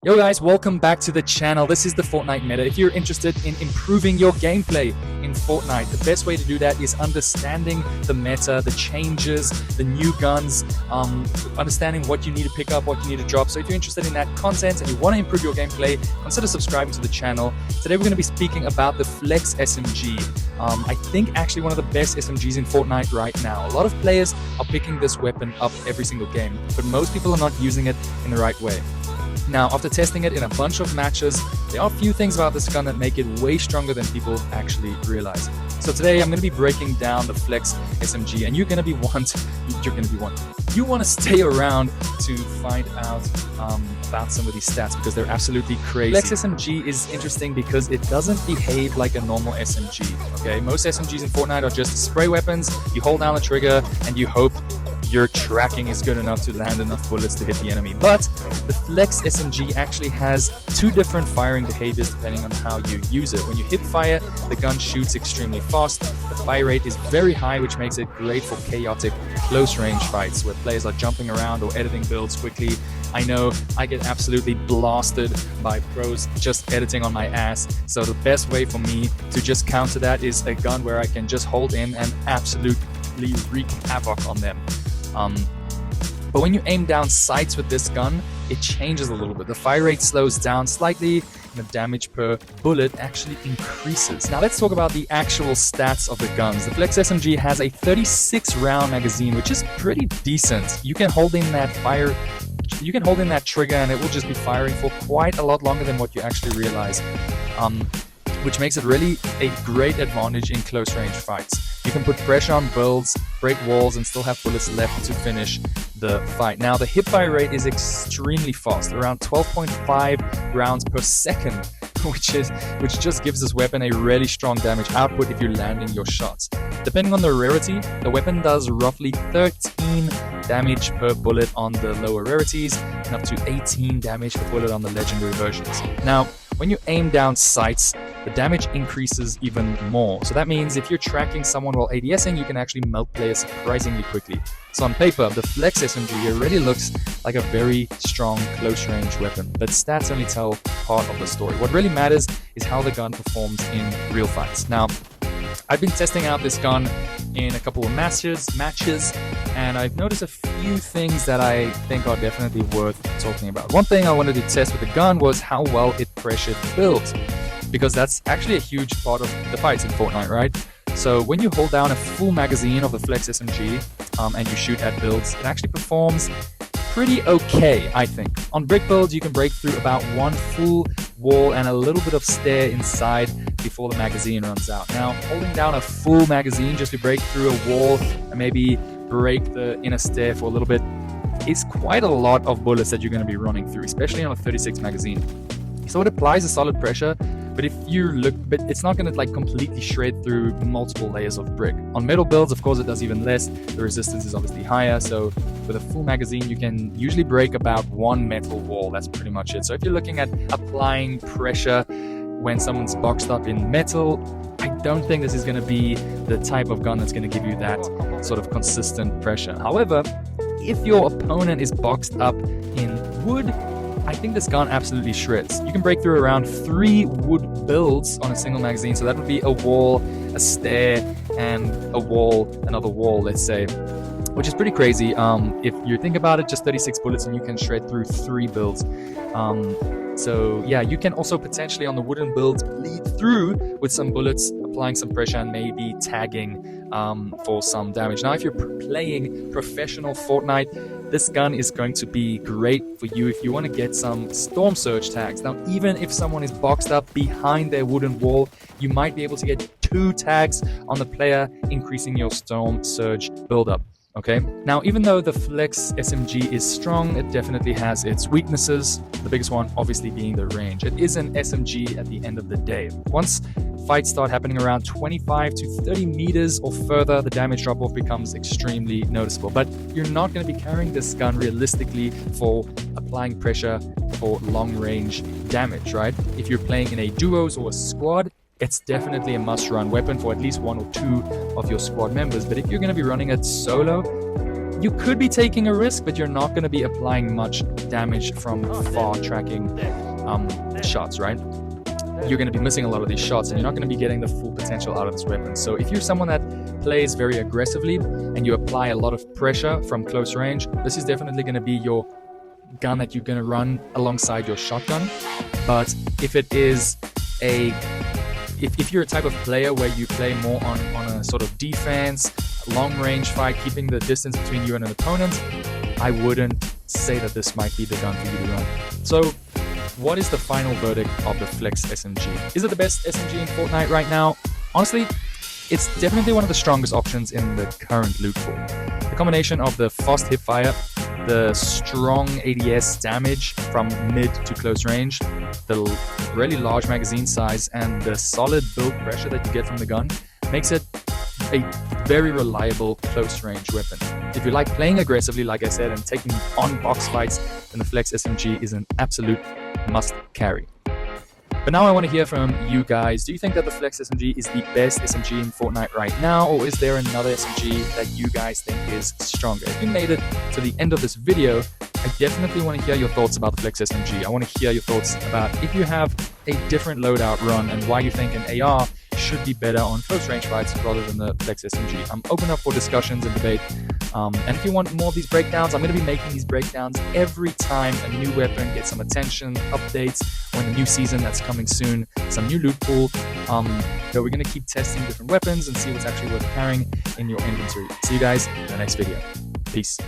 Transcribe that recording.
Yo guys, welcome back to the channel. This is the Fortnite meta. If you're interested in improving your gameplay in Fortnite, the best way to do that is understanding the meta, the changes, the new guns, understanding what you need to pick up, what you need to drop. So if you're interested in that content and you want to improve your gameplay, consider subscribing to the channel. Today we're going to be speaking about the Flex SMG. I think actually one of the best SMGs in Fortnite right now. A lot of players are picking this weapon up every single game, but most people are not using it in the right way. Now, after testing it in a bunch of matches, there are a few things about this gun that make it way stronger than people actually realize. So today I'm going to be breaking down the Flex SMG, and you want to stay around to find out about some of these stats because they're absolutely crazy. Flex SMG is interesting because it doesn't behave like a normal SMG. Okay, most SMGs in Fortnite are just spray weapons. You hold down the trigger and you hope your tracking is good enough to land enough bullets to hit the enemy. But the Flex SMG actually has two different firing behaviors depending on how you use it. When you hip fire, the gun shoots extremely fast. The fire rate is very high, which makes it great for chaotic close range fights where players are jumping around or editing builds quickly. I know I get absolutely blasted by pros just editing on my ass. So the best way for me to just counter that is a gun where I can just hold in and absolutely wreak havoc on them. But when you aim down sights with this gun, it changes a little bit. The fire rate slows down slightly, and the damage per bullet actually increases. Now let's talk about the actual stats of the guns. The Flex SMG has a 36-round magazine, which is pretty decent. You can hold in that trigger and it will just be firing for quite a lot longer than what you actually realize. Which makes it really a great advantage in close range fights. You can put pressure on builds, break walls, and still have bullets left to finish the fight. Now, the hip fire rate is extremely fast, around 12.5 rounds per second, which just gives this weapon a really strong damage output if you're landing your shots. Depending on the rarity, the weapon does roughly 13 damage per bullet on the lower rarities and up to 18 damage per bullet on the legendary versions. Now, when you aim down sights, the damage increases even more. So that means if you're tracking someone while ADSing, you can actually melt players surprisingly quickly. So on paper, the Flex SMG already looks like a very strong close-range weapon, but stats only tell part of the story. What really matters is how the gun performs in real fights. Now, I've been testing out this gun in a couple of matches, and I've noticed a few things that I think are definitely worth talking about. One thing I wanted to test with the gun was how well it pressured builds, because that's actually a huge part of the fights in Fortnite, right? So when you hold down a full magazine of the Flex SMG and you shoot at builds, it actually performs pretty okay, I think. On brick builds, you can break through about one full wall and a little bit of stair inside before the magazine runs out. Now, holding down a full magazine just to break through a wall and maybe break the inner stair for a little bit is quite a lot of bullets that you're going to be running through, especially on a 36 magazine. So it applies a solid pressure, but it's not going to like completely shred through multiple layers of brick. On metal builds, of course, it does even less. The resistance is obviously higher, so with a full magazine, you can usually break about one metal wall. That's pretty much it. So if you're looking at applying pressure when someone's boxed up in metal, I don't think this is going to be the type of gun that's going to give you that sort of consistent pressure. However, if your opponent is boxed up in wood, I think this gun absolutely shreds. You can break through around 3 wood builds on a single magazine, so that would be a wall, a stair, and a wall, another wall, let's say, which is pretty crazy. If you think about it, just 36 bullets and you can shred through 3 builds. So yeah, you can also potentially on the wooden builds bleed through with some bullets, applying some pressure and maybe tagging for some damage. Now, if you're playing professional Fortnite, this gun is going to be great for you if you want to get some storm surge tags. Now, even if someone is boxed up behind their wooden wall, you might be able to get 2 tags on the player, increasing your storm surge buildup. Okay, now even though the Flex SMG is strong, it definitely has its weaknesses. The biggest one obviously being the range. It is an SMG at the end of the day. Once fights start happening around 25 to 30 meters or further, the damage drop-off becomes extremely noticeable. But you're not going to be carrying this gun realistically for applying pressure for long-range damage, right? If you're playing in a duos or a squad, it's definitely a must-run weapon for at least 1 or 2 of your squad members. But if you're going to be running it solo, you could be taking a risk, but you're not going to be applying much damage from far tracking shots, right? You're going to be missing a lot of these shots, and you're not going to be getting the full potential out of this weapon. So if you're someone that plays very aggressively and you apply a lot of pressure from close range, this is definitely going to be your gun that you're going to run alongside your shotgun. But if it is if you're a type of player where you play more on a sort of defense, long range fight, keeping the distance between you and an opponent, I wouldn't say that this might be the gun for you to run. So what is the final verdict of the Flex SMG? Is it the best SMG in Fortnite right now? Honestly, it's definitely one of the strongest options in the current loot pool. The combination of the fast hipfire, the strong ADS damage from mid to close range, the really large magazine size, and the solid build pressure that you get from the gun makes it a very reliable close range weapon. If you like playing aggressively, like I said, and taking on box fights, then the Flex SMG is an absolute must carry. But now I want to hear from you guys. Do you think that the Flex SMG is the best SMG in Fortnite right now, or is there another SMG that you guys think is stronger? If you made it to the end of this video, I definitely want to hear your thoughts about the Flex SMG. I want to hear your thoughts about if you have a different loadout run and why you think an AR should be better on close range fights rather than the Flex SMG. I'm open up for discussions and debate. And if you want more of these breakdowns, I'm going to be making these breakdowns every time a new weapon gets some attention, updates, or in the new season that's coming soon, some new loot pool. So we're going to keep testing different weapons and see what's actually worth carrying in your inventory. See you guys in the next video. Peace.